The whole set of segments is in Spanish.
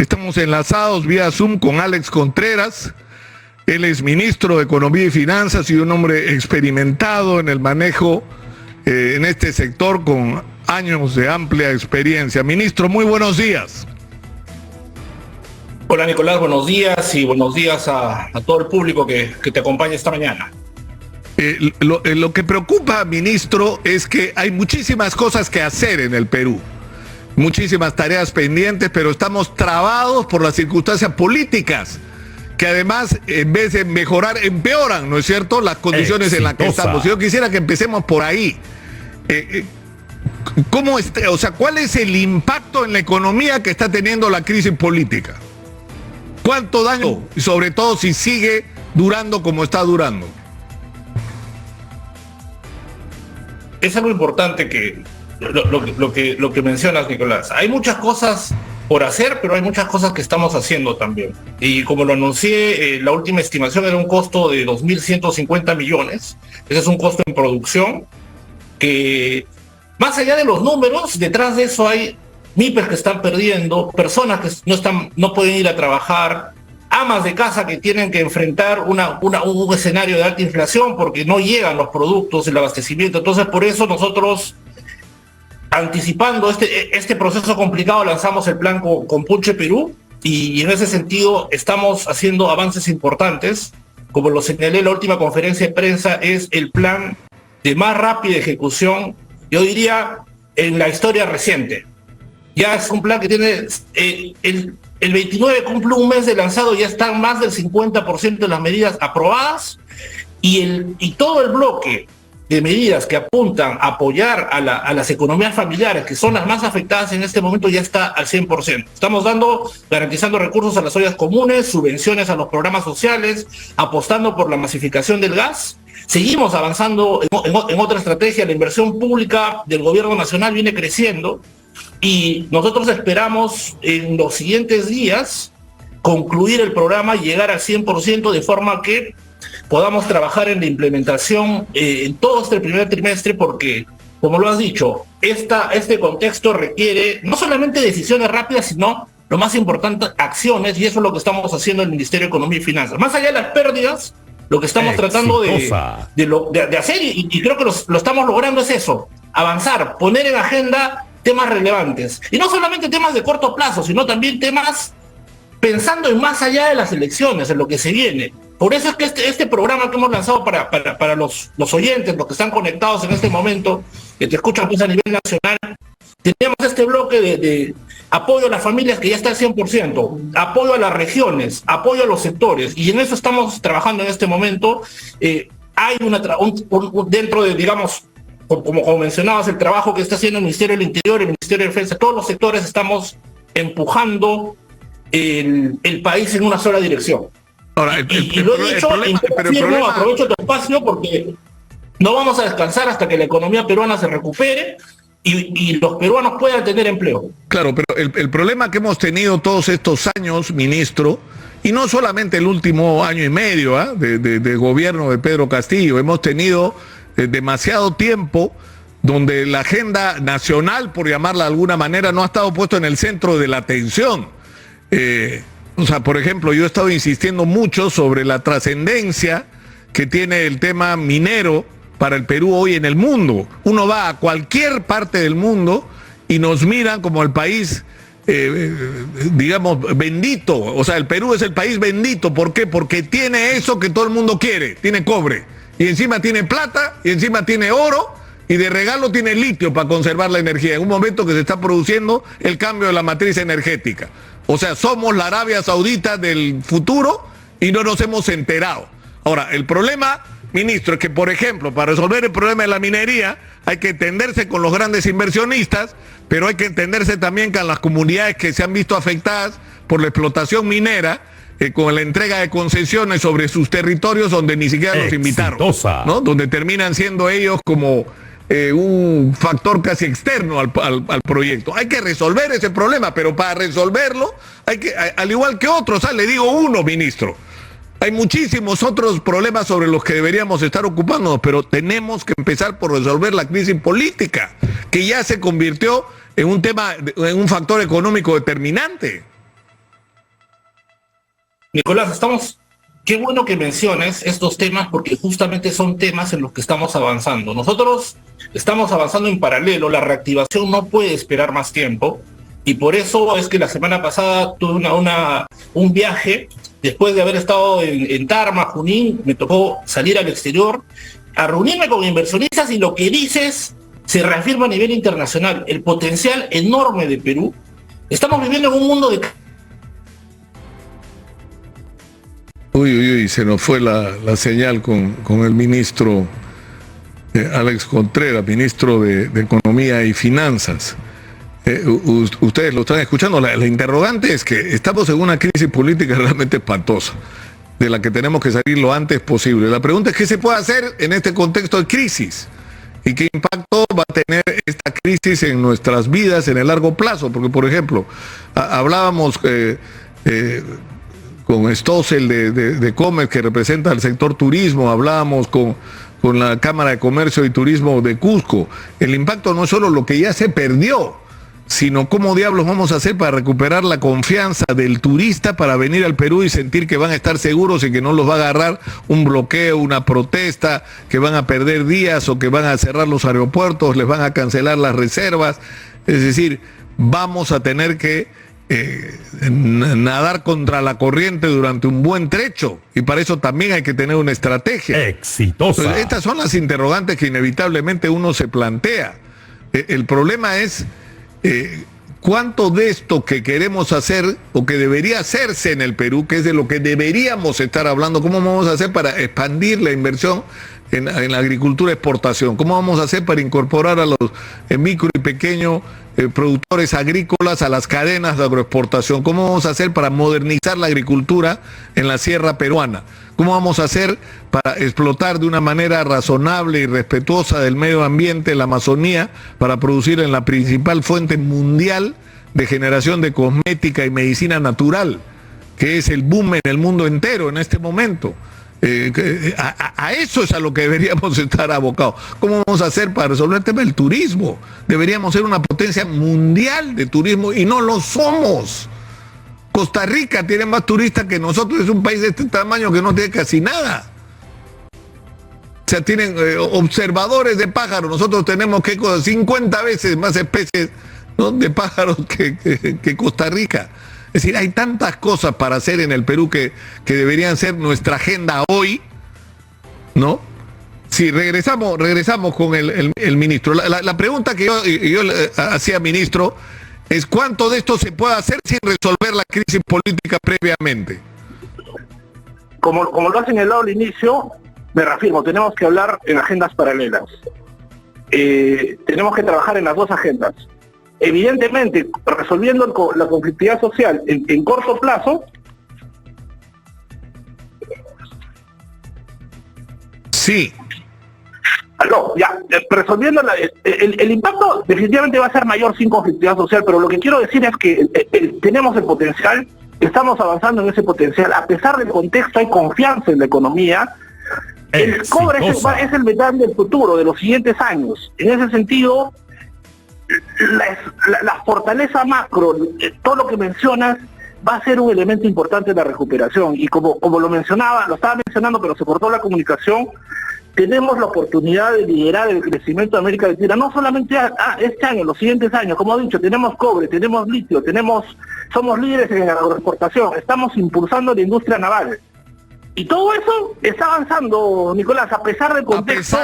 Estamos enlazados vía Zoom con Alex Contreras. Él es ministro de Economía y Finanzas y un hombre experimentado en el manejo en este sector con años de amplia experiencia. Ministro, muy buenos días. Hola Nicolás, buenos días y buenos días a todo el público que te acompaña esta mañana. Lo que preocupa, ministro, es que hay muchísimas cosas que hacer en el Perú. Muchísimas tareas pendientes, pero estamos trabados por las circunstancias políticas, que además, en vez de mejorar, empeoran, ¿no es cierto?, las condiciones en las que estamos. Yo quisiera que empecemos por ahí. ¿Cuál es el impacto en la economía que está teniendo la crisis política? ¿Cuánto daño? Y sobre todo si sigue durando como está durando. Es algo importante que lo que mencionas, Nicolás. Hay muchas cosas por hacer, pero hay muchas cosas que estamos haciendo también. Y como lo anuncié, la última estimación era un costo de 2.150 millones. Ese es un costo en producción que, más allá de los números, detrás de eso hay MIPES que están perdiendo, personas que no pueden ir a trabajar, amas de casa que tienen que enfrentar un escenario de alta inflación porque no llegan los productos, el abastecimiento. Entonces, por eso nosotros, anticipando este proceso complicado, lanzamos el plan Compunche Perú, y en ese sentido estamos haciendo avances importantes. Como lo señalé en la última conferencia de prensa, es el plan de más rápida ejecución, yo diría, en la historia reciente. Ya es un plan que tiene, el 29 cumple un mes de lanzado, ya están más del 50% de las medidas aprobadas, y todo el bloque de medidas que apuntan a apoyar a las economías familiares, que son las más afectadas en este momento, ya está al 100%. Estamos garantizando recursos a las ollas comunes, subvenciones a los programas sociales, apostando por la masificación del gas. Seguimos avanzando en otra estrategia. La inversión pública del gobierno nacional viene creciendo y nosotros esperamos en los siguientes días concluir el programa y llegar al 100%, de forma que podamos trabajar en la implementación en todo este primer trimestre, porque, como lo has dicho, este contexto requiere no solamente decisiones rápidas, sino, lo más importante, acciones, y eso es lo que estamos haciendo en el Ministerio de Economía y Finanzas. Más allá de las pérdidas, lo que estamos tratando de hacer, y creo que lo estamos logrando, es eso: avanzar, poner en agenda temas relevantes. Y no solamente temas de corto plazo, sino también temas pensando en más allá de las elecciones, en lo que se viene. Por eso es que este programa que hemos lanzado para los oyentes, los que están conectados en este momento, que te escuchan pues a nivel nacional, tenemos este bloque de apoyo a las familias que ya está al 100%, apoyo a las regiones, apoyo a los sectores, y en eso estamos trabajando en este momento. Hay dentro de, digamos, como mencionabas, el trabajo que está haciendo el Ministerio del Interior, el Ministerio de Defensa, todos los sectores estamos empujando el país en una sola dirección. Ahora, lo he dicho, aprovecho tu espacio porque no vamos a descansar hasta que la economía peruana se recupere y los peruanos puedan tener empleo. Claro, pero el problema que hemos tenido todos estos años, ministro, y no solamente el último año y medio de gobierno de Pedro Castillo, hemos tenido demasiado tiempo donde la agenda nacional, por llamarla de alguna manera, no ha estado puesto en el centro de la atención. Por ejemplo, yo he estado insistiendo mucho sobre la trascendencia que tiene el tema minero para el Perú hoy en el mundo. Uno va a cualquier parte del mundo y nos miran como el país, digamos, bendito. O sea, el Perú es el país bendito. ¿Por qué? Porque tiene eso que todo el mundo quiere. Tiene cobre, y encima tiene plata, y encima tiene oro, y de regalo tiene litio para conservar la energía, en un momento que se está produciendo el cambio de la matriz energética. O sea, somos la Arabia Saudita del futuro y no nos hemos enterado. Ahora, el problema, ministro, es que, por ejemplo, para resolver el problema de la minería hay que entenderse con los grandes inversionistas, pero hay que entenderse también con las comunidades que se han visto afectadas por la explotación minera, con la entrega de concesiones sobre sus territorios donde ni siquiera los invitaron, ¿no? Donde terminan siendo ellos como un factor casi externo al proyecto. Hay que resolver ese problema, pero para resolverlo hay que, al igual que otros, le digo uno, ministro, hay muchísimos otros problemas sobre los que deberíamos estar ocupándonos, pero tenemos que empezar por resolver la crisis política, que ya se convirtió en un tema, en un factor económico determinante. Nicolás, qué bueno que menciones estos temas porque justamente son temas en los que estamos avanzando. Nosotros estamos avanzando en paralelo, la reactivación no puede esperar más tiempo y por eso es que la semana pasada tuve un viaje, después de haber estado en Tarma, Junín, me tocó salir al exterior a reunirme con inversionistas y lo que dices se reafirma a nivel internacional, el potencial enorme de Perú. Estamos viviendo en un mundo de... Uy, se nos fue la señal con el ministro Alex Contreras, ministro de Economía y Finanzas. Ustedes lo están escuchando, la interrogante es que estamos en una crisis política realmente espantosa, de la que tenemos que salir lo antes posible. La pregunta es qué se puede hacer en este contexto de crisis y qué impacto va a tener esta crisis en nuestras vidas en el largo plazo, porque por ejemplo, hablábamos con Stossel de Comer, que representa el sector turismo, hablábamos con la Cámara de Comercio y Turismo de Cusco. El impacto no es solo lo que ya se perdió, sino cómo diablos vamos a hacer para recuperar la confianza del turista para venir al Perú y sentir que van a estar seguros y que no los va a agarrar un bloqueo, una protesta, que van a perder días o que van a cerrar los aeropuertos, les van a cancelar las reservas. Es decir, vamos a tener que nadar contra la corriente durante un buen trecho y para eso también hay que tener una estrategia exitosa. Entonces, estas son las interrogantes que inevitablemente uno se plantea. El problema es cuánto de esto que queremos hacer o que debería hacerse en el Perú, que es de lo que deberíamos estar hablando, cómo vamos a hacer para expandir la inversión en la agricultura exportación, cómo vamos a hacer para incorporar a los micro y pequeños productores agrícolas a las cadenas de agroexportación, cómo vamos a hacer para modernizar la agricultura en la sierra peruana, cómo vamos a hacer para explotar de una manera razonable y respetuosa del medio ambiente la Amazonía para producir en la principal fuente mundial de generación de cosmética y medicina natural, que es el boom en el mundo entero en este momento. A eso es a lo que deberíamos estar abocados. ¿Cómo vamos a hacer para resolver el tema del turismo? Deberíamos ser una potencia mundial de turismo y no lo somos. Costa Rica tiene más turistas que nosotros, es un país de este tamaño que no tiene casi nada. O sea, tienen observadores de pájaros, nosotros tenemos 50 veces más especies, ¿no?, de pájaros que Costa Rica. Es decir, hay tantas cosas para hacer en el Perú que deberían ser nuestra agenda hoy, ¿no? Sí, regresamos con el ministro. La pregunta que yo le hacía, ministro, es cuánto de esto se puede hacer sin resolver la crisis política previamente. Como lo ha señalado al inicio, me reafirmo, tenemos que hablar en agendas paralelas. Tenemos que trabajar en las dos agendas. Evidentemente, resolviendo la conflictividad social en corto plazo. Sí. Resolviendo el impacto definitivamente va a ser mayor sin conflictividad social, pero lo que quiero decir es que tenemos el potencial, estamos avanzando en ese potencial, a pesar del contexto hay confianza en la economía. El cobre es el metal del futuro, de los siguientes años. En ese sentido, la fortaleza macro, todo lo que mencionas, va a ser un elemento importante en la recuperación. Y como lo estaba mencionando, pero se cortó la comunicación, tenemos la oportunidad de liderar el crecimiento de América Latina, no solamente este año, los siguientes años. Como he dicho, tenemos cobre, tenemos litio, somos líderes en la agroexportación, estamos impulsando la industria naval. Y todo eso está avanzando, Nicolás, a pesar del contexto.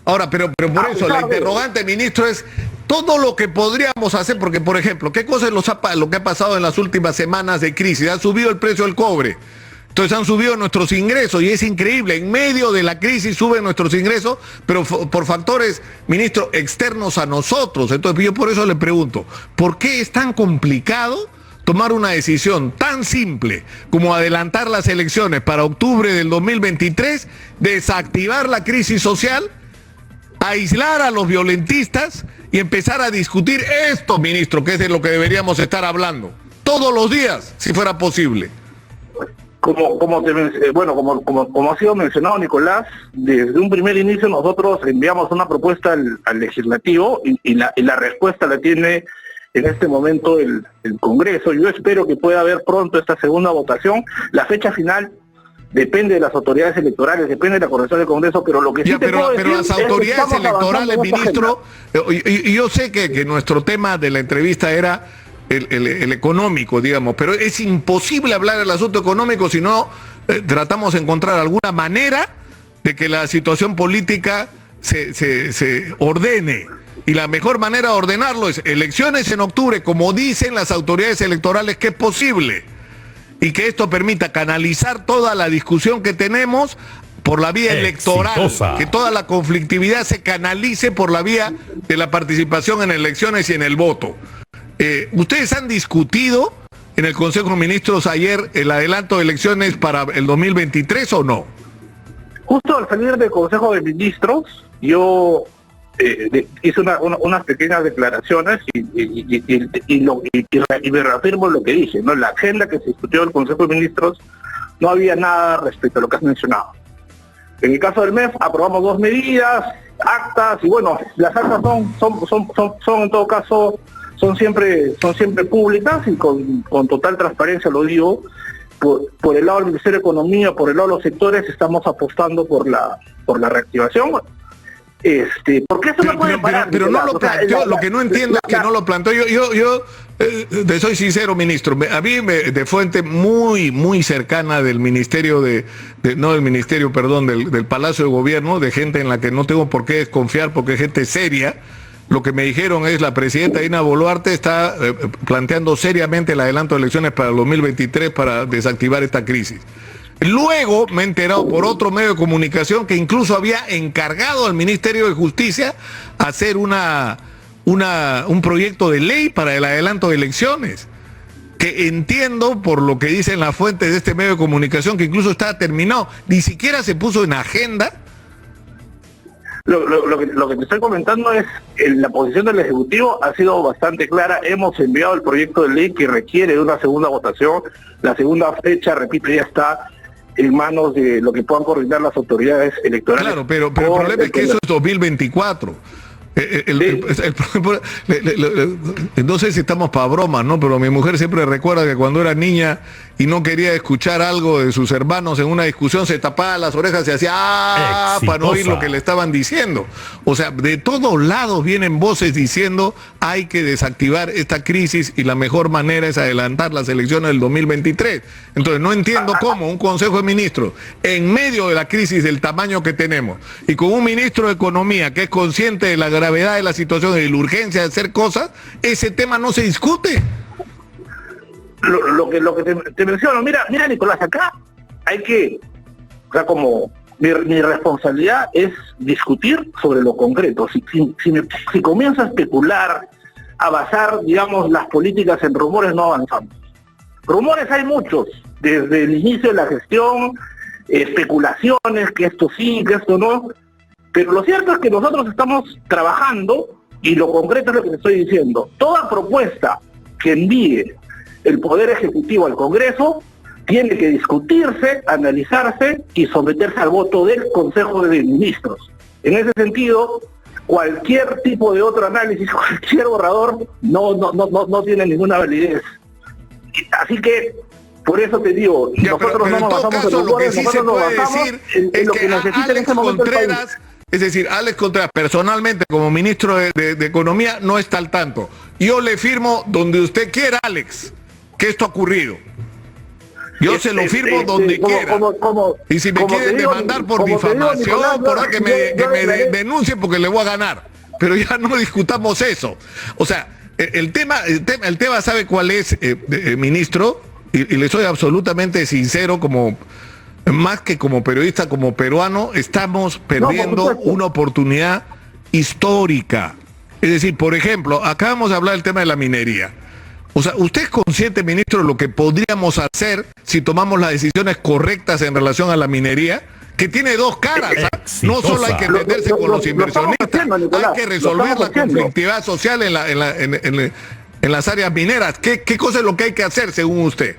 Ahora, pero por eso la interrogante, ministro, es todo lo que podríamos hacer, porque por ejemplo, ¿qué cosa es lo que ha pasado en las últimas semanas de crisis? Ha subido el precio del cobre, entonces han subido nuestros ingresos y es increíble, en medio de la crisis suben nuestros ingresos, pero por factores, ministro, externos a nosotros. Entonces yo por eso le pregunto, ¿por qué es tan complicado tomar una decisión tan simple como adelantar las elecciones para octubre del 2023, desactivar la crisis social, aislar a los violentistas y empezar a discutir esto, ministro, que es de lo que deberíamos estar hablando todos los días, si fuera posible? Como ha sido mencionado, Nicolás, desde un primer inicio nosotros enviamos una propuesta al legislativo y la respuesta la tiene en este momento el Congreso. Yo espero que pueda haber pronto esta segunda votación. La fecha final depende de las autoridades electorales, depende de la corrección del Congreso, pero lo que sí pero las autoridades electorales, ministro, y yo sé que nuestro tema de la entrevista era el económico, digamos, pero es imposible hablar del asunto económico si no tratamos de encontrar alguna manera de que la situación política se ordene. Y la mejor manera de ordenarlo es elecciones en octubre, como dicen las autoridades electorales que es posible, y que esto permita canalizar toda la discusión que tenemos por la vía electoral, que toda la conflictividad se canalice por la vía de la participación en elecciones y en el voto. ¿Ustedes han discutido en el Consejo de Ministros ayer el adelanto de elecciones para el 2023 o no? Justo al salir del Consejo de Ministros, yo hice unas pequeñas declaraciones y me reafirmo en lo que dije, ¿no? En la agenda que se discutió en el Consejo de Ministros no había nada respecto a lo que has mencionado. En el caso del MEF aprobamos 2 medidas, actas, y bueno, las actas son en todo caso son siempre públicas y con total transparencia, lo digo. Por el lado del Ministerio de Economía, por el lado de los sectores, estamos apostando por la reactivación. Porque eso no puede parar. Pero no lo planteó, lo que no entiendo es que no lo planteó. Yo te soy sincero, ministro, a mí de fuente muy cercana del Ministerio del Palacio de Gobierno, de gente en la que no tengo por qué desconfiar porque es gente seria, lo que me dijeron es la presidenta Dina Boluarte está planteando seriamente el adelanto de elecciones para el 2023 para desactivar esta crisis. Luego me he enterado por otro medio de comunicación que incluso había encargado al Ministerio de Justicia hacer un proyecto de ley para el adelanto de elecciones, que entiendo por lo que dicen las fuentes de este medio de comunicación que incluso está terminado, ni siquiera se puso en agenda. Lo que te estoy comentando es la posición del Ejecutivo ha sido bastante clara. Hemos enviado el proyecto de ley que requiere de una segunda votación. La segunda fecha, repito, ya está en manos de lo que puedan coordinar las autoridades electorales. Claro, pero el problema es que eso es 2024. No sé si estamos para bromas, ¿no? Pero mi mujer siempre recuerda que cuando era niña y no quería escuchar algo de sus hermanos en una discusión, se tapaba las orejas y hacía para no oír lo que le estaban diciendo. O sea, de todos lados vienen voces diciendo hay que desactivar esta crisis y la mejor manera es adelantar las elecciones del 2023. Entonces no entiendo cómo un Consejo de Ministros, en medio de la crisis del tamaño que tenemos, y con un ministro de Economía que es consciente de la gravedad de la situación y de la urgencia de hacer cosas, ese tema no se discute. Lo que te menciono, mira Nicolás, acá hay que, o sea, como mi responsabilidad es discutir sobre lo concreto. Si comienza a especular, a basar, digamos, las políticas en rumores, no avanzamos. Rumores hay muchos, desde el inicio de la gestión, especulaciones, que esto sí, que esto no, pero lo cierto es que nosotros estamos trabajando, y lo concreto es lo que te estoy diciendo. Toda propuesta que envíe el Poder Ejecutivo al Congreso tiene que discutirse, analizarse y someterse al voto del Consejo de Ministros. En ese sentido, cualquier tipo de otro análisis, cualquier borrador, no tiene ninguna validez. Así que, por eso te digo, nosotros no nos basamos en rumores, nosotros nos basamos en lo que necesita en este momento el país. Es decir, Alex Contreras, personalmente, como ministro de Economía, no está al tanto. Yo le firmo donde usted quiera, Alex, que esto ha ocurrido. Yo se lo firmo donde quiera. Y si me quieren demandar por difamación, por que me denuncien porque le voy a ganar. Pero ya no discutamos eso. O sea, el tema ¿sabe cuál es, ministro? Y le soy absolutamente sincero, más que como periodista, como peruano, estamos perdiendo una oportunidad histórica. Es decir, por ejemplo, acabamos de hablar del tema de la minería. O sea, ¿usted es consciente, ministro, de lo que podríamos hacer si tomamos las decisiones correctas en relación a la minería? Que tiene dos caras, no solo hay que entenderse con los inversionistas, hay que resolver la conflictividad social en las áreas mineras. ¿Qué cosa es lo que hay que hacer, según usted?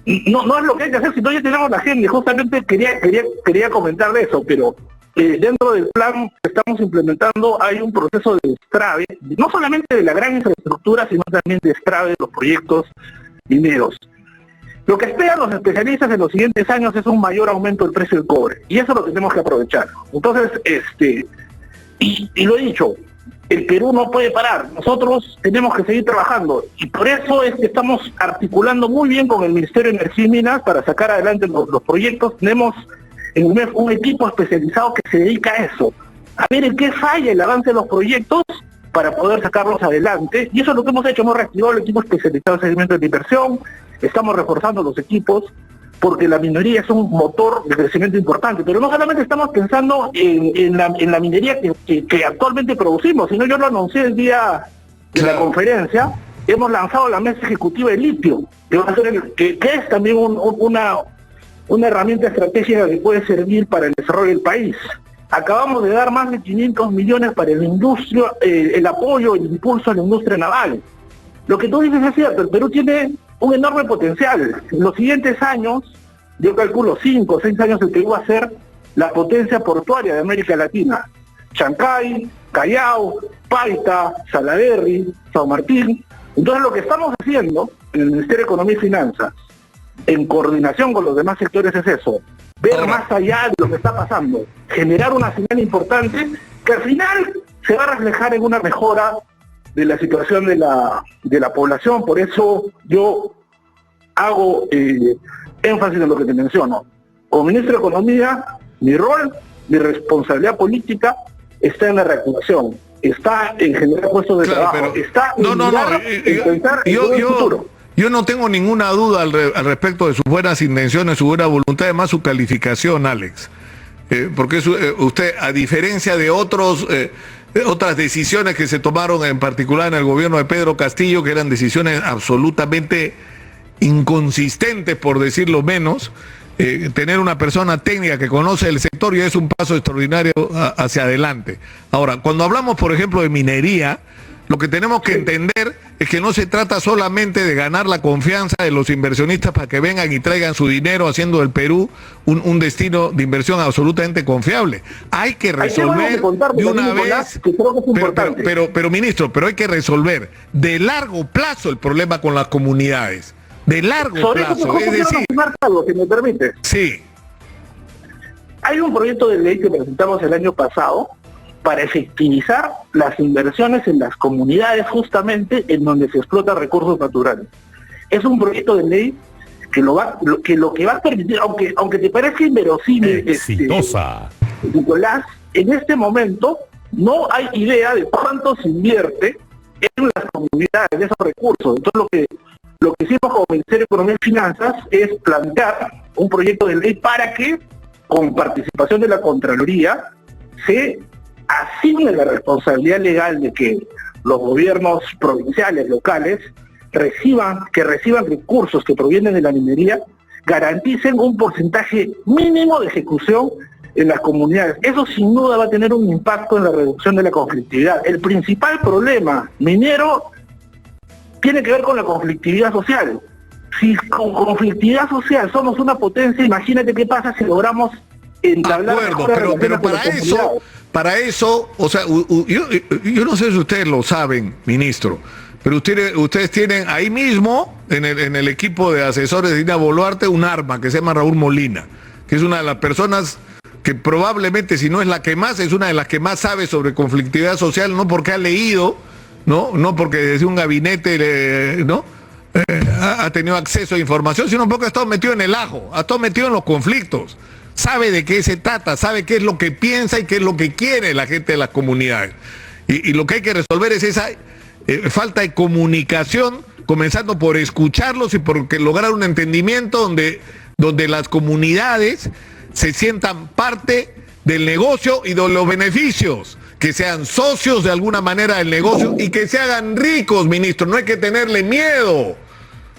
No es lo que hay que hacer, si no ya tenemos la agenda, y justamente quería comentar de eso, pero dentro del plan que estamos implementando hay un proceso de destrave, no solamente de la gran infraestructura, sino también de destrave de los proyectos mineros. Lo que esperan los especialistas en los siguientes años es un mayor aumento del precio del cobre, y eso lo tenemos que aprovechar. Entonces, y lo he dicho, el Perú no puede parar, nosotros tenemos que seguir trabajando, y por eso es que estamos articulando muy bien con el Ministerio de Energía y Minas para sacar adelante los proyectos. Tenemos en UMEF un equipo especializado que se dedica a eso, a ver en qué falla el avance de los proyectos para poder sacarlos adelante, y eso es lo que hemos hecho. Hemos reactivado el equipo especializado en seguimiento de la inversión, estamos reforzando los equipos, porque la minería es un motor de crecimiento importante, pero no solamente estamos pensando en la minería que actualmente producimos, sino yo lo anuncié el día de la conferencia, hemos lanzado la mesa ejecutiva de litio, que es también una herramienta estratégica que puede servir para el desarrollo del país. Acabamos de dar más de 500 millones para la industria, el apoyo, el impulso a la industria naval. Lo que tú dices es cierto, el Perú tiene un enorme potencial. En los siguientes años, yo calculo 5 o 6 años, el Perú va a ser la potencia portuaria de América Latina. Chancay, Callao, Paita, Salaberry, San Martín. Entonces lo que estamos haciendo en el Ministerio de Economía y Finanzas, en coordinación con los demás sectores, es eso, ver más allá de lo que está pasando, generar una señal importante que al final se va a reflejar en una mejora de la situación de la población. Por eso yo hago énfasis en lo que te menciono. Como ministro de Economía, mi rol, mi responsabilidad política está en la reactivación, está en generar puestos de trabajo, está en pensar en el futuro. Yo no tengo ninguna duda al respecto de sus buenas intenciones, su buena voluntad, además su calificación, Alex. Porque usted, a diferencia de otras decisiones que se tomaron en particular en el gobierno de Pedro Castillo, que eran decisiones absolutamente inconsistentes, por decirlo menos, tener una persona técnica que conoce el sector ya es un paso extraordinario hacia adelante. Ahora, cuando hablamos, por ejemplo, de minería, lo que tenemos que entender es que no se trata solamente de ganar la confianza de los inversionistas para que vengan y traigan su dinero, haciendo del Perú un destino de inversión absolutamente confiable. Hay que resolver de una vez, pero ministro, pero hay que resolver de largo plazo el problema con las comunidades. De largo plazo, es decir... Algo, si me permite. Sí. Hay un proyecto de ley que presentamos el año pasado para efectivizar las inversiones en las comunidades justamente en donde se explotan recursos naturales. Es un proyecto de ley que lo que va a permitir, aunque te parezca inverosímil, Nicolás, en este momento no hay idea de cuánto se invierte en las comunidades de esos recursos. Entonces lo que hicimos como Ministerio de Economía y Finanzas es plantear un proyecto de ley para que, con participación de la Contraloría, se asigne la responsabilidad legal de que los gobiernos provinciales, locales, reciban recursos que provienen de la minería, garanticen un porcentaje mínimo de ejecución en las comunidades. Eso sin duda va a tener un impacto en la reducción de la conflictividad. El principal problema minero tiene que ver con la conflictividad social. Si con conflictividad social somos una potencia, imagínate qué pasa si logramos entablar... pero para eso, o sea, yo no sé si ustedes lo saben, ministro, pero ustedes tienen ahí mismo, en el equipo de asesores de Dina Boluarte, un arma que se llama Raúl Molina, que es una de las personas que probablemente, si no es la que más, es una de las que más sabe sobre conflictividad social, no porque ha leído, no porque desde un gabinete, ha tenido acceso a información, sino porque ha estado metido en el ajo, ha estado metido en los conflictos. Sabe de qué se trata, sabe qué es lo que piensa y qué es lo que quiere la gente de las comunidades. Y lo que hay que resolver es esa falta de comunicación, comenzando por escucharlos y por lograr un entendimiento donde las comunidades se sientan parte del negocio y de los beneficios, que sean socios de alguna manera del negocio y que se hagan ricos, ministro. No hay que tenerle miedo.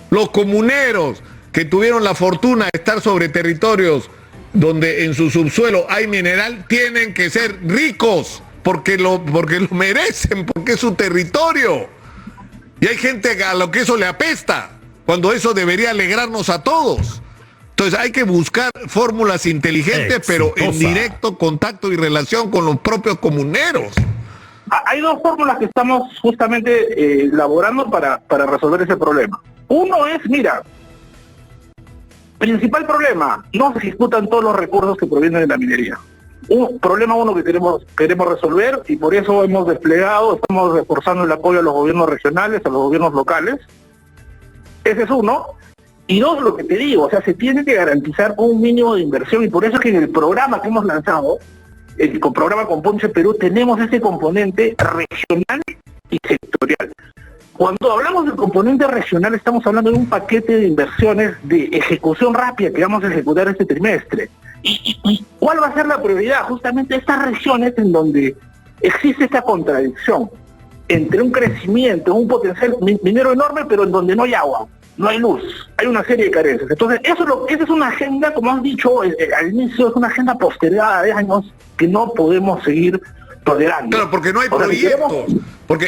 Los comuneros que tuvieron la fortuna de estar sobre territorios donde en su subsuelo hay mineral, tienen que ser ricos, porque lo merecen, porque es su territorio. Y hay gente a lo que eso le apesta, cuando eso debería alegrarnos a todos. Entonces hay que buscar fórmulas inteligentes, pero en directo contacto y relación con los propios comuneros. Hay dos fórmulas que estamos justamente elaborando para resolver ese problema. Uno es, mira, principal problema, no se ejecutan todos los recursos que provienen de la minería. Un problema uno que queremos resolver, y por eso hemos desplegado, estamos reforzando el apoyo a los gobiernos regionales, a los gobiernos locales. Ese es uno. Y dos, lo que te digo, o sea, se tiene que garantizar un mínimo de inversión, y por eso es que en el programa que hemos lanzado, el programa Componche Perú, tenemos ese componente regional y sectorial. Cuando hablamos del componente regional, estamos hablando de un paquete de inversiones de ejecución rápida que vamos a ejecutar este trimestre. ¿Y cuál va a ser la prioridad? Justamente estas regiones en donde existe esta contradicción entre un crecimiento, un potencial minero enorme, pero en donde no hay agua, no hay luz, hay una serie de carencias. Entonces, esa es una agenda, como has dicho al inicio, es una agenda postergada de años que no podemos seguir tolerando. Claro, porque no hay proyectos.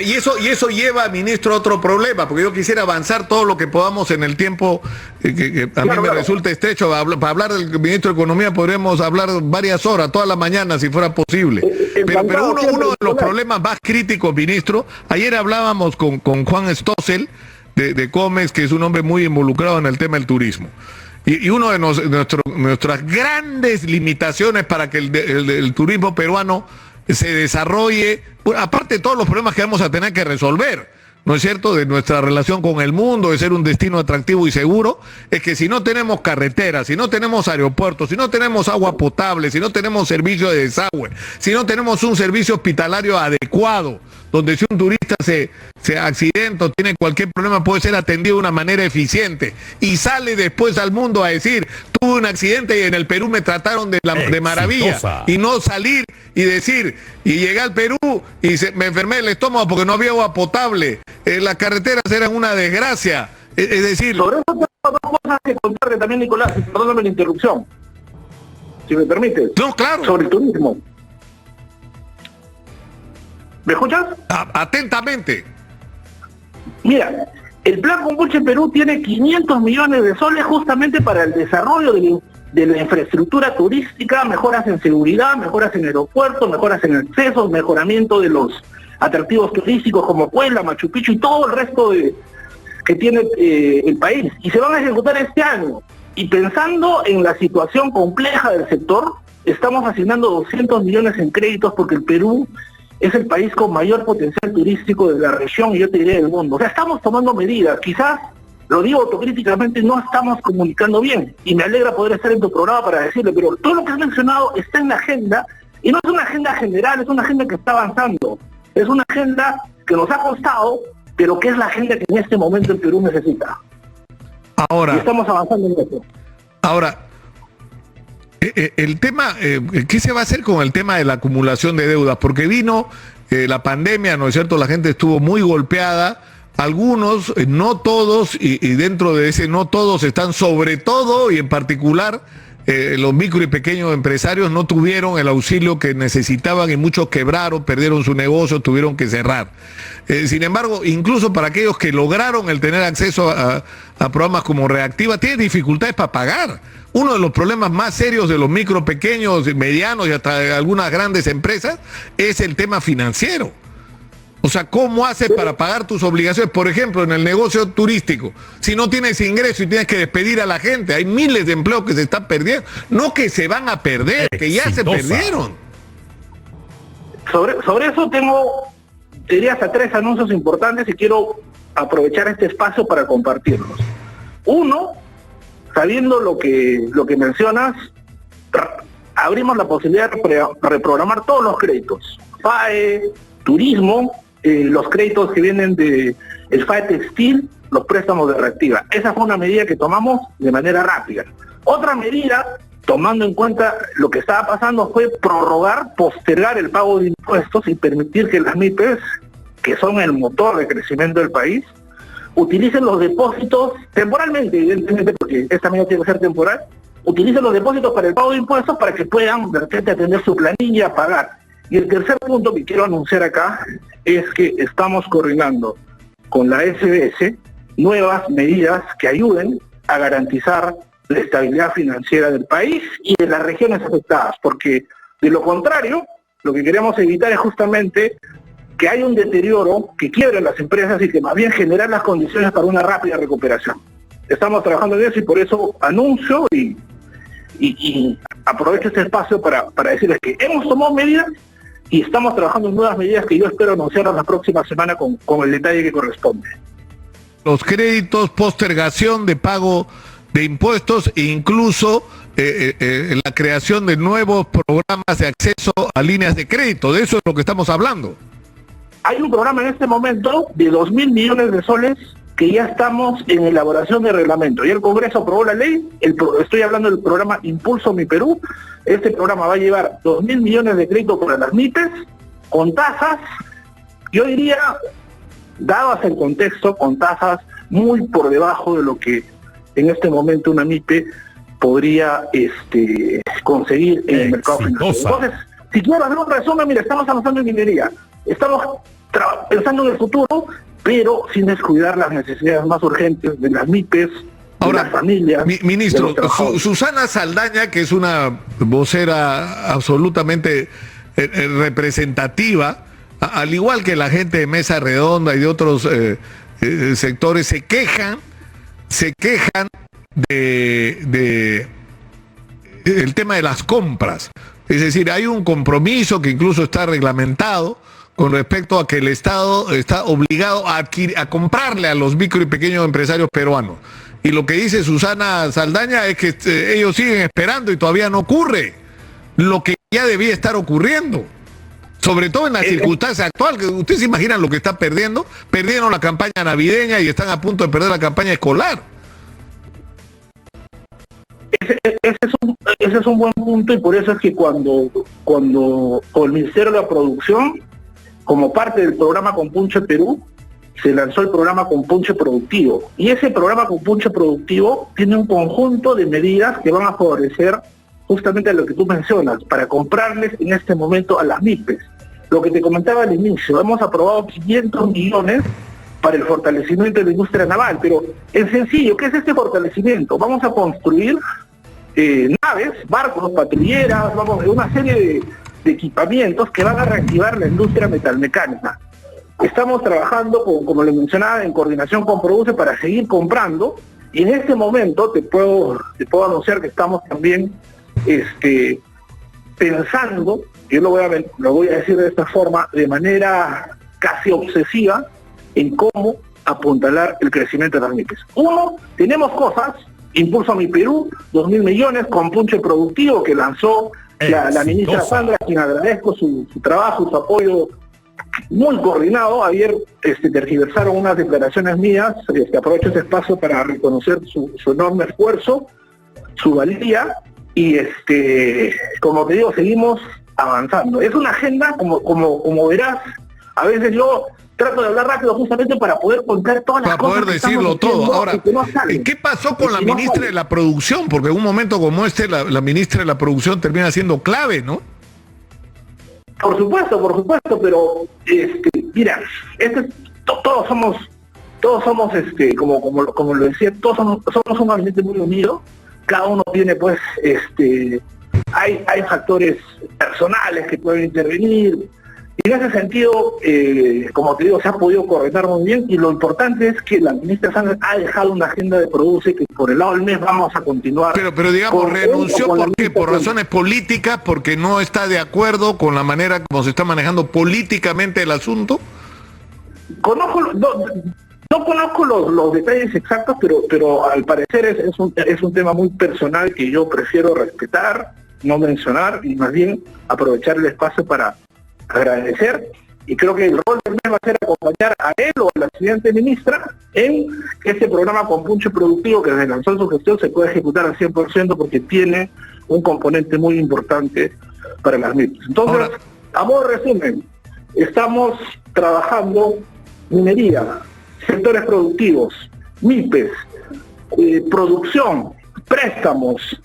Y eso lleva, ministro, a otro problema, porque yo quisiera avanzar todo lo que podamos en el tiempo que a mí me resulta estrecho. Para hablar del ministro de Economía podríamos hablar varias horas, toda la mañana, si fuera posible. Pero uno de los problemas más críticos, ministro, ayer hablábamos con Juan Stossel de Comex, que es un hombre muy involucrado en el tema del turismo. Y uno de nuestras grandes limitaciones para que el turismo peruano se desarrolle, aparte de todos los problemas que vamos a tener que resolver, ¿no es cierto?, de nuestra relación con el mundo, de ser un destino atractivo y seguro, es que si no tenemos carreteras, si no tenemos aeropuertos, si no tenemos agua potable, si no tenemos servicio de desagüe, si no tenemos un servicio hospitalario adecuado, donde si un turista se accidenta o tiene cualquier problema puede ser atendido de una manera eficiente, y sale después al mundo a decir, tuve un accidente y en el Perú me trataron de maravilla, y no salir y decir, y llegué al Perú y me enfermé el estómago porque no había agua potable, las carreteras eran una desgracia, es decir... Sobre eso tengo dos cosas que contarte también, Nicolás, perdóname la interrupción, si me permite. No, claro. Sobre el turismo. ¿Me escuchas? Atentamente. Mira, el Plan Componche Perú tiene 500 millones de soles justamente para el desarrollo de la infraestructura turística, mejoras en seguridad, mejoras en aeropuertos, mejoras en accesos, mejoramiento de los atractivos turísticos como Puebla, Machu Picchu y todo el resto que tiene el país. Y se van a ejecutar este año. Y pensando en la situación compleja del sector, estamos asignando 200 millones en créditos porque el Perú es el país con mayor potencial turístico de la región y yo te diré del mundo. O sea, estamos tomando medidas. Quizás, lo digo autocríticamente, no estamos comunicando bien. Y me alegra poder estar en tu programa para decirle, pero todo lo que has mencionado está en la agenda, y no es una agenda general, es una agenda que está avanzando. Es una agenda que nos ha costado, pero que es la agenda que en este momento el Perú necesita. Ahora, y estamos avanzando en eso. Ahora, el tema, ¿qué se va a hacer con el tema de la acumulación de deudas? Porque vino la pandemia, ¿no es cierto? La gente estuvo muy golpeada, algunos, no todos, y dentro de ese no todos están sobre todo y en particular los micro y pequeños empresarios no tuvieron el auxilio que necesitaban y muchos quebraron, perdieron su negocio, tuvieron que cerrar. Sin embargo, incluso para aquellos que lograron el tener acceso a programas como Reactiva, tienen dificultades para pagar. Uno de los problemas más serios de los micro, pequeños, medianos y hasta de algunas grandes empresas es el tema financiero. O sea, ¿cómo haces para pagar tus obligaciones? Por ejemplo, en el negocio turístico, si no tienes ingreso y tienes que despedir a la gente, hay miles de empleos que se están perdiendo, no que se van a perder, que ya se perdieron. Sobre eso tengo, diría, hasta 3 anuncios importantes y quiero aprovechar este espacio para compartirlos. Uno, sabiendo lo que mencionas, abrimos la posibilidad de reprogramar todos los créditos. FAE, turismo, los créditos que vienen de el FAE Textil, los préstamos de Reactiva. Esa fue una medida que tomamos de manera rápida. Otra medida, tomando en cuenta lo que estaba pasando, fue postergar el pago de impuestos y permitir que las MIPES, que son el motor de crecimiento del país, utilicen los depósitos temporalmente, evidentemente, porque esta medida tiene que ser temporal, utilicen los depósitos para el pago de impuestos para que puedan de repente atender su planilla, pagar. Y el tercer punto que quiero anunciar acá es que estamos coordinando con la SBS nuevas medidas que ayuden a garantizar la estabilidad financiera del país y de las regiones afectadas, porque de lo contrario, lo que queremos evitar es justamente que haya un deterioro, que quiebren las empresas y que más bien generar las condiciones para una rápida recuperación. Estamos trabajando en eso y por eso anuncio y aprovecho este espacio para decirles que hemos tomado medidas y estamos trabajando en nuevas medidas que yo espero anunciar la próxima semana con el detalle que corresponde. Los créditos, postergación de pago de impuestos e incluso la creación de nuevos programas de acceso a líneas de crédito. De eso es lo que estamos hablando. Hay un programa en este momento de 2.000 millones de soles que ya estamos en elaboración de reglamento. Y el Congreso aprobó la ley, estoy hablando del programa Impulso Mi Perú. Este programa va a llevar 2.000 millones de crédito para las MIPES, con tasas, yo diría, dadas el contexto, con tasas muy por debajo de lo que en este momento una MIPE podría conseguir en el mercado financiero. Entonces, si quiero hacer un resumen, mira, estamos avanzando en minería, estamos pensando en el futuro, pero sin descuidar las necesidades más urgentes de las MIPES, de las familias. Ministro, Susana Saldaña, que es una vocera absolutamente representativa, al igual que la gente de Mesa Redonda y de otros sectores, se quejan de el tema de las compras. Es decir, hay un compromiso que incluso está reglamentado con respecto a que el Estado está obligado a comprarle a los micro y pequeños empresarios peruanos. Y lo que dice Susana Saldaña es que ellos siguen esperando y todavía no ocurre lo que ya debía estar ocurriendo. Sobre todo en la circunstancia actual, que ustedes se imaginan lo que están perdiendo. Perdieron la campaña navideña y están a punto de perder la campaña escolar. Ese es un buen punto y por eso es que cuando con el Ministerio de la Producción, como parte del programa Compunche Perú, se lanzó el programa Compunche Productivo. Y ese programa Compunche Productivo tiene un conjunto de medidas que van a favorecer justamente a lo que tú mencionas, para comprarles en este momento a las MIPES. Lo que te comentaba al inicio, hemos aprobado 500 millones para el fortalecimiento de la industria naval, pero en sencillo, ¿qué es este fortalecimiento? Vamos a construir naves, barcos, patrulleras, una serie de equipamientos que van a reactivar la industria metalmecánica. Estamos trabajando, como le mencionaba, en coordinación con Produce para seguir comprando, y en este momento te puedo anunciar que estamos también pensando, yo lo voy a decir de esta forma, de manera casi obsesiva, en cómo apuntalar el crecimiento de las MIPES. Uno, tenemos cosas, Impulso Mi Perú, 2.000 millones, Compunche Productivo, que lanzó la ministra Sandra, a quien agradezco su trabajo, su apoyo muy coordinado. Ayer tergiversaron unas declaraciones mías, aprovecho este espacio para reconocer su enorme esfuerzo, su valía, y como te digo, seguimos avanzando. Es una agenda, como verás, a veces yo trato de hablar rápido justamente para poder contar todas las cosas. Para poder decirlo todo. Ahora, ¿qué pasó con la ministra de la Producción? Porque en un momento como la ministra de la Producción termina siendo clave, ¿no? Por supuesto, pero mira, todos somos como lo decía, todos somos un gabinete muy unido. Cada uno tiene pues hay factores personales que pueden intervenir, y en ese sentido, como te digo, se ha podido coordinar muy bien, y lo importante es que la ministra Sandra ha dejado una agenda de Produce que por el lado del mes vamos a continuar. Pero digamos, renunció, ¿por qué? ¿Por razones políticas? ¿Porque no está de acuerdo con la manera como se está manejando políticamente el asunto? No conozco los detalles exactos, pero al parecer es un tema muy personal que yo prefiero respetar, no mencionar, y más bien aprovechar el espacio para agradecer, y creo que el rol del mes va a ser acompañar a él o a la siguiente ministra en que este programa Compunche Productivo, que desde lanzó su gestión, se puede ejecutar al 100% porque tiene un componente muy importante para las MIPES. Entonces, a modo de resumen, estamos trabajando minería, sectores productivos, MIPES, producción, préstamos,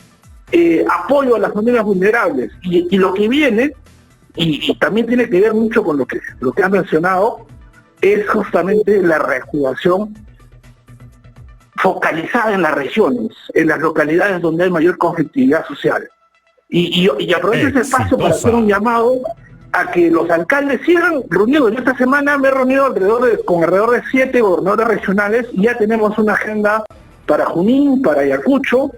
apoyo a las familias vulnerables, y lo que viene, y también tiene que ver mucho con lo que has mencionado, es justamente la reactivación focalizada en las regiones, en las localidades donde hay mayor conflictividad social. Y aprovecho ese espacio para hacer un llamado a que los alcaldes sigan reunidos. En esta semana me he reunido con alrededor de 7 gobernadores regionales y ya tenemos una agenda para Junín, para Ayacucho,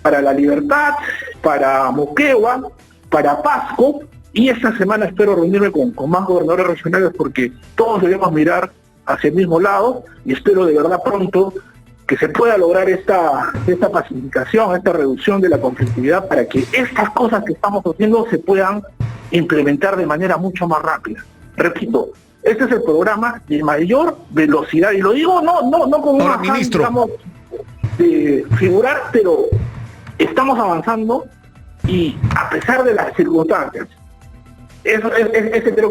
para La Libertad, para Moquegua, para Pasco, y esta semana espero reunirme con más gobernadores regionales porque todos debemos mirar hacia el mismo lado y espero de verdad pronto que se pueda lograr esta pacificación, esta reducción de la conflictividad para que estas cosas que estamos haciendo se puedan implementar de manera mucho más rápida. Repito, este es el programa de mayor velocidad y lo digo no como un afán, digamos, de figurar, pero estamos avanzando y a pesar de las circunstancias. Ese creo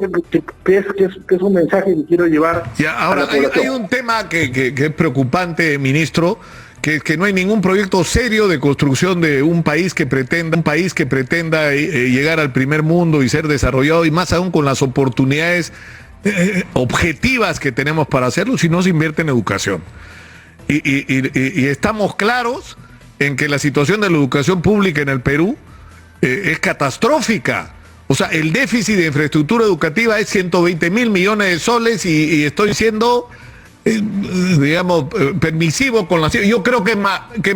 que es un mensaje que quiero llevar. Ya, ahora hay un tema que es preocupante, ministro, que no hay ningún proyecto serio de construcción de un país que pretenda llegar al primer mundo y ser desarrollado, y más aún con las oportunidades objetivas que tenemos para hacerlo, si no se invierte en educación. Y estamos claros en que la situación de la educación pública en el Perú es catastrófica. O sea, el déficit de infraestructura educativa es 120.000 millones de soles y estoy siendo, digamos, permisivo con la cifra. Yo creo que es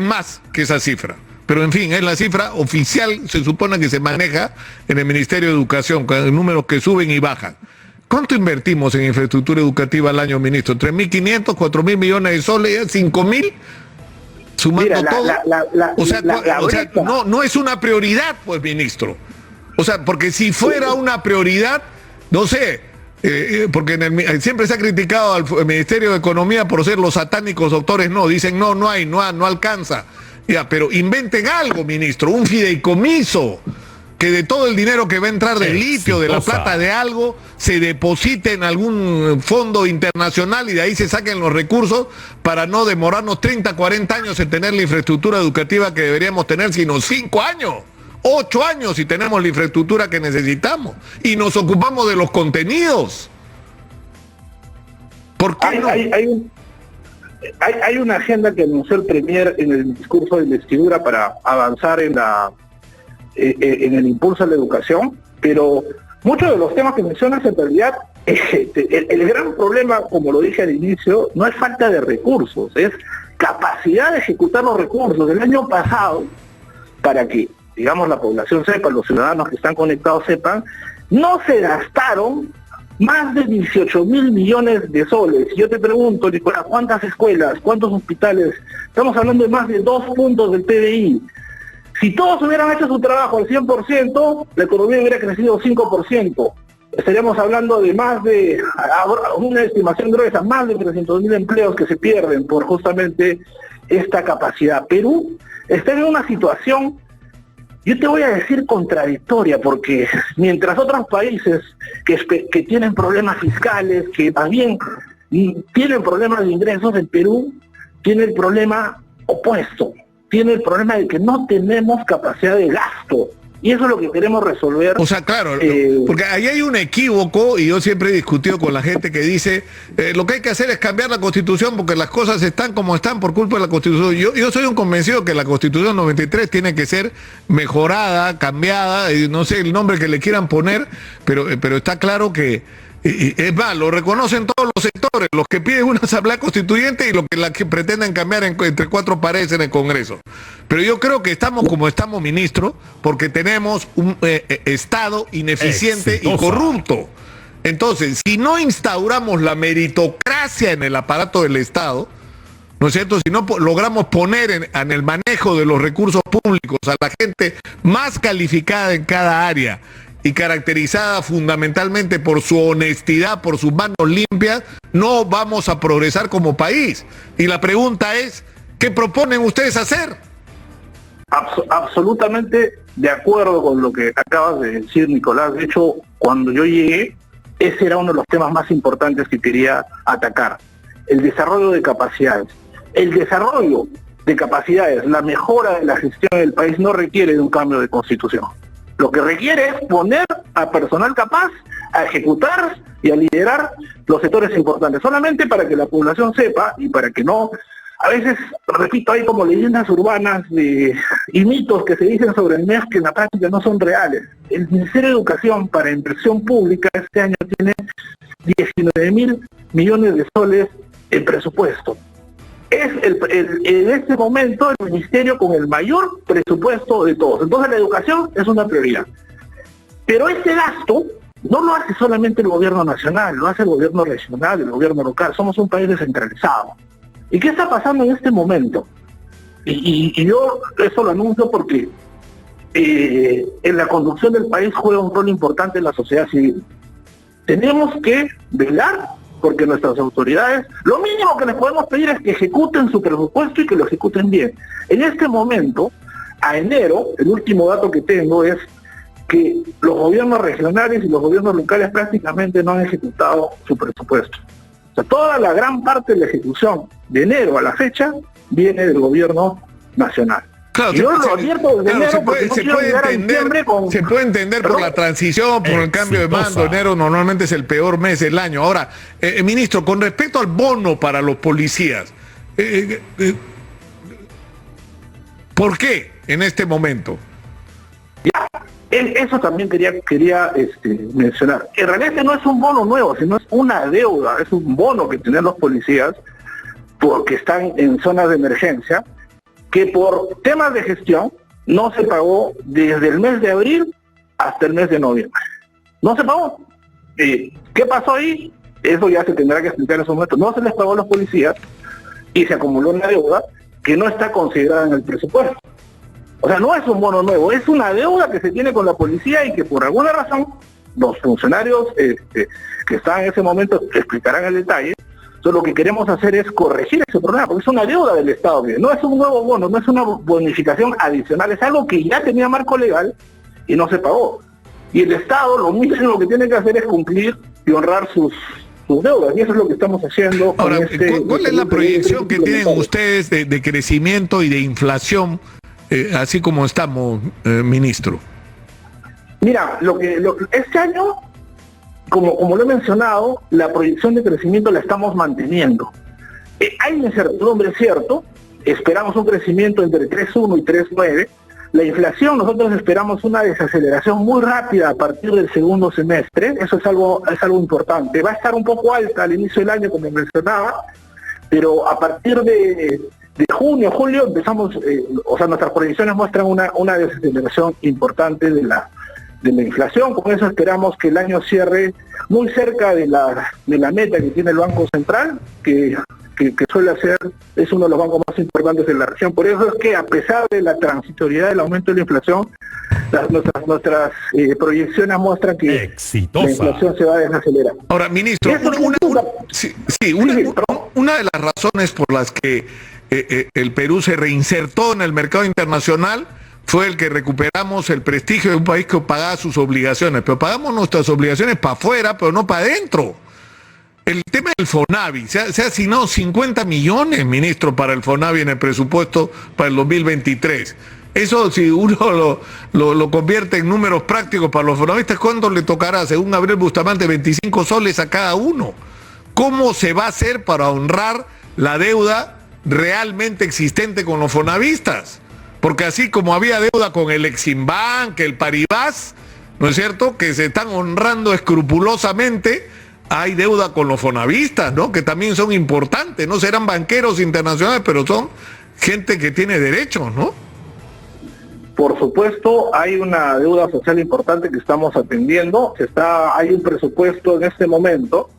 más que esa cifra. Pero en fin, es la cifra oficial, se supone que se maneja en el Ministerio de Educación, con números que suben y bajan. ¿Cuánto invertimos en infraestructura educativa al año, ministro? ¿3.500, 4.000 millones de soles, 5.000? Sumando todo. No es una prioridad, pues, ministro. O sea, porque si fuera una prioridad, no sé, porque siempre se ha criticado al Ministerio de Economía por ser los satánicos doctores, dicen no alcanza. Ya, pero inventen algo, ministro, un fideicomiso, que de todo el dinero que va a entrar del litio, de la plata de algo, se deposite en algún fondo internacional y de ahí se saquen los recursos para no demorarnos 30, 40 años en tener la infraestructura educativa que deberíamos tener, sino 5 años. 8 años si tenemos la infraestructura que necesitamos y nos ocupamos de los contenidos. ¿Por qué no? Hay una agenda que anunció el Premier en el discurso de investidura para avanzar en el impulso a la educación, pero muchos de los temas que mencionas en realidad, el gran problema, como lo dije al inicio, no es falta de recursos, es capacidad de ejecutar los recursos. El año pasado, para que digamos la población sepa, los ciudadanos que están conectados sepan, no se gastaron más de 18.000 millones de soles. Yo te pregunto, Nicolás, ¿cuántas escuelas, cuántos hospitales? Estamos hablando de más de 2 puntos del PBI. Si todos hubieran hecho su trabajo al 100%, la economía hubiera crecido 5%. Estaríamos hablando de más de, una estimación gruesa, más de 300.000 empleos que se pierden por justamente esta capacidad. Perú está en una situación, yo te voy a decir, contradictoria, porque mientras otros países que tienen problemas fiscales, que también tienen problemas de ingresos, el Perú tiene el problema opuesto, tiene el problema de que no tenemos capacidad de gasto. Y eso es lo que queremos resolver. O sea, claro, porque ahí hay un equívoco, y yo siempre he discutido con la gente que dice, lo que hay que hacer es cambiar la Constitución porque las cosas están como están por culpa de la Constitución. Yo soy un convencido que la Constitución 93 tiene que ser mejorada, cambiada, y no sé el nombre que le quieran poner, pero está claro que, es más, lo reconocen todos los sectores, los que piden una asamblea constituyente y los que pretenden cambiar entre 4 paredes en el Congreso. Pero yo creo que estamos como estamos, ministro, porque tenemos un Estado ineficiente y corrupto. Entonces, si no instauramos la meritocracia en el aparato del Estado, ¿no es cierto? Si no logramos poner en el manejo de los recursos públicos a la gente más calificada en cada área y caracterizada fundamentalmente por su honestidad, por sus manos limpias, no vamos a progresar como país. Y la pregunta es, ¿qué proponen ustedes hacer? Absolutamente de acuerdo con lo que acabas de decir, Nicolás. De hecho, cuando yo llegué, ese era uno de los temas más importantes que quería atacar. El desarrollo de capacidades. El desarrollo de capacidades, la mejora de la gestión del país no requiere de un cambio de constitución. Lo que requiere es poner a personal capaz a ejecutar y a liderar los sectores importantes. Solamente para que la población sepa y para que no a veces, repito, hay como leyendas urbanas y mitos que se dicen sobre el MES que en la práctica no son reales. El Ministerio de Educación para Inversión Pública este año tiene 19.000 millones de soles en presupuesto. Es en este momento el ministerio con el mayor presupuesto de todos. Entonces la educación es una prioridad. Pero este gasto no lo hace solamente el gobierno nacional, lo hace el gobierno regional, el gobierno local. Somos un país descentralizado. ¿Y qué está pasando en este momento? Y yo eso lo anuncio porque en la conducción del país juega un rol importante en la sociedad civil. Tenemos que velar porque nuestras autoridades, lo mínimo que les podemos pedir es que ejecuten su presupuesto y que lo ejecuten bien. En este momento, a enero, el último dato que tengo es que los gobiernos regionales y los gobiernos locales prácticamente no han ejecutado su presupuesto. O sea, toda la gran parte de la ejecución de enero a la fecha viene del gobierno nacional. Claro, yo lo advierto desde enero porque no quiero llegar a diciembre con... Se puede entender por la transición, por el cambio de mando. Enero normalmente es el peor mes del año. Ahora, ministro, con respecto al bono para los policías, ¿por qué en este momento? Ya, eso también quería mencionar. En realidad este no es un bono nuevo, sino es una deuda, es un bono que tienen los policías porque están en zonas de emergencia, que por temas de gestión no se pagó desde el mes de abril hasta el mes de noviembre. No se pagó. ¿Qué pasó ahí? Eso ya se tendrá que explicar en esos momentos. No se les pagó a los policías y se acumuló una deuda que no está considerada en el presupuesto. O sea, no es un bono nuevo, es una deuda que se tiene con la policía y que por alguna razón los funcionarios que estaban en ese momento explicarán el detalle. Entonces lo que queremos hacer es corregir ese problema, porque es una deuda del Estado, no es un nuevo bono, no es una bonificación adicional, es algo que ya tenía marco legal y no se pagó. Y el Estado lo mínimo que tiene que hacer es cumplir y honrar sus deudas, y eso es lo que estamos haciendo. Ahora, ¿cuál es la proyección que tienen ustedes de crecimiento y de inflación, así como estamos, ministro? Mira, este año, como lo he mencionado, la proyección de crecimiento la estamos manteniendo. Hay incertidumbre, es cierto, esperamos un crecimiento entre 3.1 y 3.9. La inflación, nosotros esperamos una desaceleración muy rápida a partir del segundo semestre, eso es algo importante. Va a estar un poco alta al inicio del año, como mencionaba, pero a partir de junio, julio, empezamos, nuestras proyecciones muestran una desaceleración importante de la inflación. Con eso esperamos que el año cierre muy cerca de la meta que tiene el Banco Central, que suele ser, es uno de los bancos más importantes de la región. Por eso es que a pesar de la transitoriedad del aunto de la inflación, nuestras proyecciones muestran que la inflación se va a desacelerar. Ahora, ministro, una de las razones por las que el Perú se reinsertó en el mercado internacional fue el que recuperamos el prestigio de un país que pagaba sus obligaciones, pero pagamos nuestras obligaciones para afuera, pero no para adentro. El tema del FONAVI, se ha asignado 50 millones, ministro, para el FONAVI en el presupuesto para el 2023. Eso, si uno lo convierte en números prácticos para los fonavistas, ¿cuánto le tocará? Según Gabriel Bustamante, 25 soles a cada uno. ¿Cómo se va a hacer para honrar la deuda realmente existente con los fonavistas? Porque así como había deuda con el Eximbank, el Paribas, ¿no es cierto?, que se están honrando escrupulosamente, hay deuda con los fonavistas, ¿no?, que también son importantes, no serán banqueros internacionales, pero son gente que tiene derechos, ¿no? Por supuesto, hay una deuda social importante que estamos atendiendo. Hay un presupuesto en este momento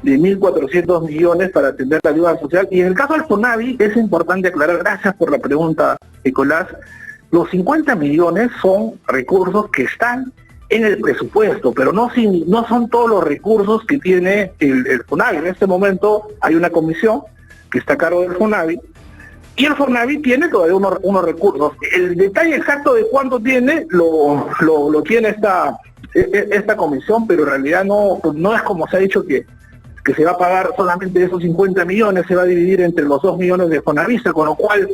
de 1.400 millones para atender la ayuda social. Y en el caso del FONAVI es importante aclarar, gracias por la pregunta, Nicolás, los 50 millones son recursos que están en el presupuesto, pero no son todos los recursos que tiene el FONAVI. En este momento hay una comisión que está a cargo del FONAVI, y el FONAVI tiene todavía unos recursos. El detalle exacto de cuánto tiene lo tiene esta comisión, pero en realidad no es como se ha dicho que se va a pagar solamente esos 50 millones, se va a dividir entre los 2 millones de Fonavista, con lo cual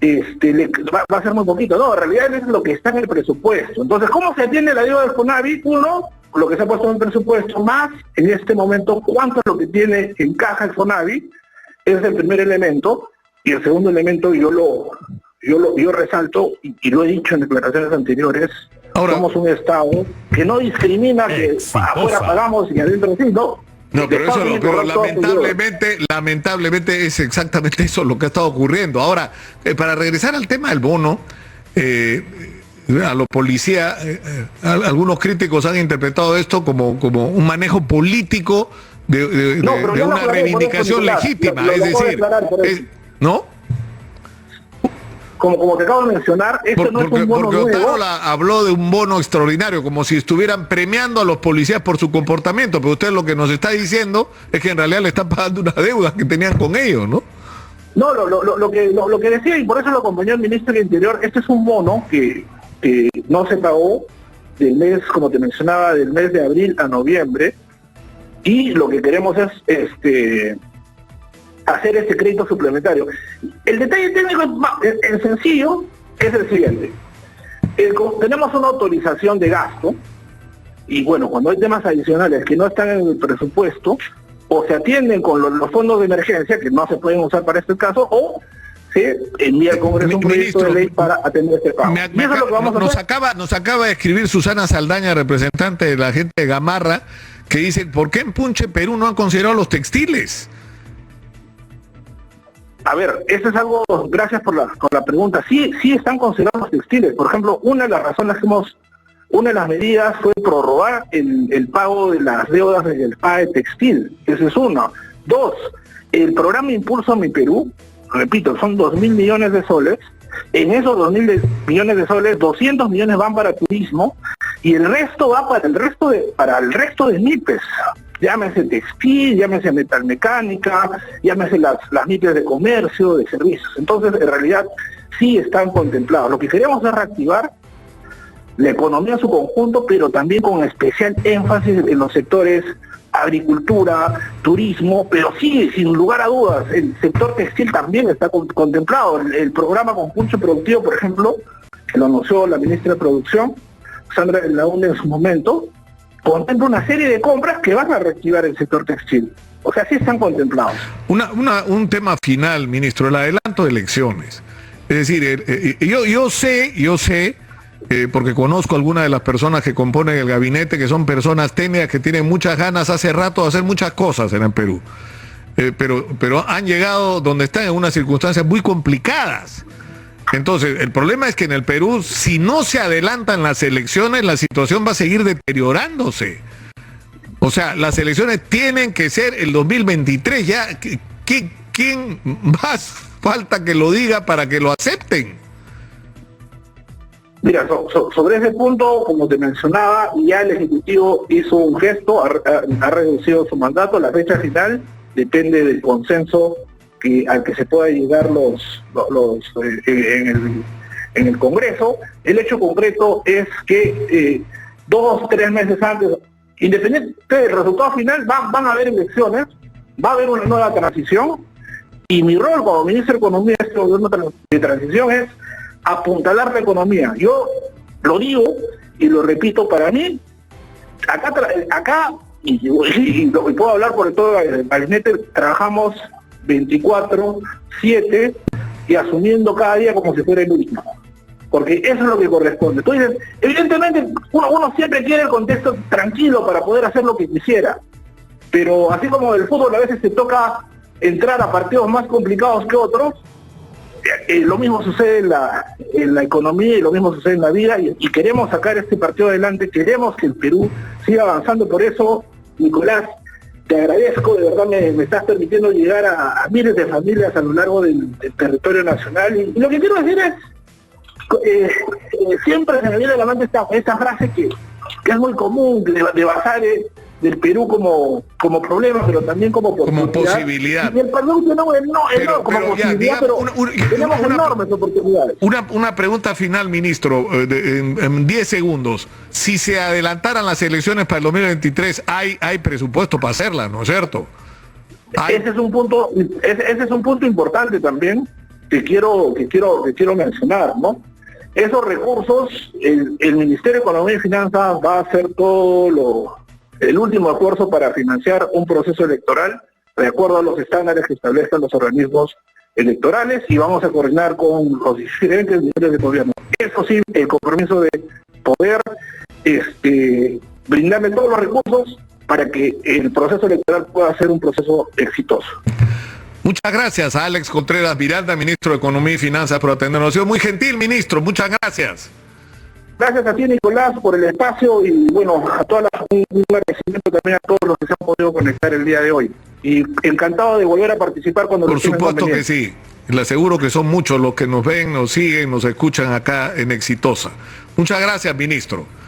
va a ser muy poquito. No, en realidad es lo que está en el presupuesto. Entonces, ¿cómo se atiende la deuda del FONAVI? Uno, lo que se ha puesto en el presupuesto, más en este momento cuánto es lo que tiene en caja el FONAVI, es el primer elemento. Y el segundo elemento yo resalto, y lo he dicho en declaraciones anteriores, ahora, somos un Estado que no discrimina, que afuera pagamos y adentro sí, ¿no? No, pero eso pero lamentablemente es exactamente eso lo que ha estado ocurriendo. Ahora, para regresar al tema del bono, a los policías, algunos críticos han interpretado esto como un manejo político de una reivindicación legítima, es decir, ¿no? Como te acabo de mencionar, esto no es un bono nuevo. Porque Otárola habló de un bono extraordinario, como si estuvieran premiando a los policías por su comportamiento, pero usted lo que nos está diciendo es que en realidad le están pagando una deuda que tenían con ellos, ¿no? No, lo que decía, y por eso lo acompañó el ministro del Interior, este es un bono que no se pagó del mes, como te mencionaba, del mes de abril a noviembre, y lo que queremos es hacer este crédito suplementario. El detalle técnico es sencillo, es el siguiente. Tenemos una autorización de gasto, y bueno, cuando hay temas adicionales que no están en el presupuesto, o se atienden con los fondos de emergencia, que no se pueden usar para este caso, o se envía al Congreso un proyecto de ley para atender este pago. Y eso es lo que vamos a hacer. Nos acaba de escribir Susana Saldaña, representante de la gente de Gamarra, que dice, ¿por qué en Punche, Perú, no han considerado los textiles? A ver, eso es algo, gracias por la pregunta. Sí están considerados los textiles. Por ejemplo, una de las medidas fue prorrogar el pago de las deudas del PAE textil. Ese es uno. Dos, el programa Impulso a Mi Perú, repito, son 2.000 millones de soles. En esos 2.000 millones de soles, 200 millones van para turismo y el resto va para el resto de MIPES. Llámese textil, llámese metalmecánica, llámese las MIPES de comercio, de servicios. Entonces, en realidad, sí están contemplados. Lo que queremos es reactivar la economía en su conjunto, pero también con especial énfasis en los sectores agricultura, turismo, pero sí, sin lugar a dudas, el sector textil también está contemplado. El programa Concurso Productivo, por ejemplo, que lo anunció la ministra de Producción, Sandra Launde, en su momento, contempla una serie de compras que van a reactivar el sector textil. O sea, sí están contemplados. Un tema final, ministro, el adelanto de elecciones. Es decir, yo sé, porque conozco algunas de las personas que componen el gabinete, que son personas técnicas que tienen muchas ganas hace rato de hacer muchas cosas en el Perú. Pero han llegado donde están en unas circunstancias muy complicadas. Entonces, el problema es que en el Perú, si no se adelantan las elecciones, la situación va a seguir deteriorándose. O sea, las elecciones tienen que ser el 2023. Ya, ¿quién más falta que lo diga para que lo acepten? Mira, sobre ese punto, como te mencionaba, ya el Ejecutivo hizo un gesto, ha reducido su mandato. La fecha final depende del consenso al que se pueda llegar en el Congreso. El hecho concreto es que 2 o 3 meses antes, independiente del resultado final, van a haber elecciones, va a haber una nueva transición, y mi rol como ministro de Economía de este gobierno de transición es apuntalar la economía. Yo lo digo y lo repito, para mí, acá y puedo hablar por todo el gabinete, trabajamos 24/7 y asumiendo cada día como si fuera el último, porque eso es lo que corresponde. Tú dices, evidentemente uno siempre quiere el contexto tranquilo para poder hacer lo que quisiera, pero así como el fútbol a veces te toca entrar a partidos más complicados que otros, lo mismo sucede en la economía y lo mismo sucede en la vida, y queremos sacar este partido adelante, queremos que el Perú siga avanzando. Por eso, Nicolás, te agradezco, de verdad me estás permitiendo llegar a miles de familias a lo largo del territorio nacional, y lo que quiero decir es, siempre se me viene a la mente esta frase que es muy común, de basar del Perú como problema, pero también como posibilidad. Y el Perú no como posibilidad, pero tenemos enormes oportunidades. Una pregunta final, ministro, en 10 segundos. Si se adelantaran las elecciones para el 2023, hay presupuesto para hacerlas, ¿no es cierto? Ese es un punto importante también que quiero mencionar, ¿no? Esos recursos, el Ministerio de Economía y Finanzas va a hacer el último esfuerzo para financiar un proceso electoral de acuerdo a los estándares que establecen los organismos electorales y vamos a coordinar con los diferentes niveles de gobierno. Eso sí, el compromiso de poder brindarle todos los recursos para que el proceso electoral pueda ser un proceso exitoso. Muchas gracias a Alex Contreras Miranda, ministro de Economía y Finanzas, por atendernos. Ha sido muy gentil, ministro. Muchas gracias. Gracias a ti, Nicolás, por el espacio y bueno, a todas un agradecimiento también a todos los que se han podido conectar el día de hoy. Y encantado de volver a participar cuando Por lo estimen supuesto que conveniente. sí. Le aseguro que son muchos los que nos ven, nos siguen, nos escuchan acá en Exitosa. Muchas gracias, ministro.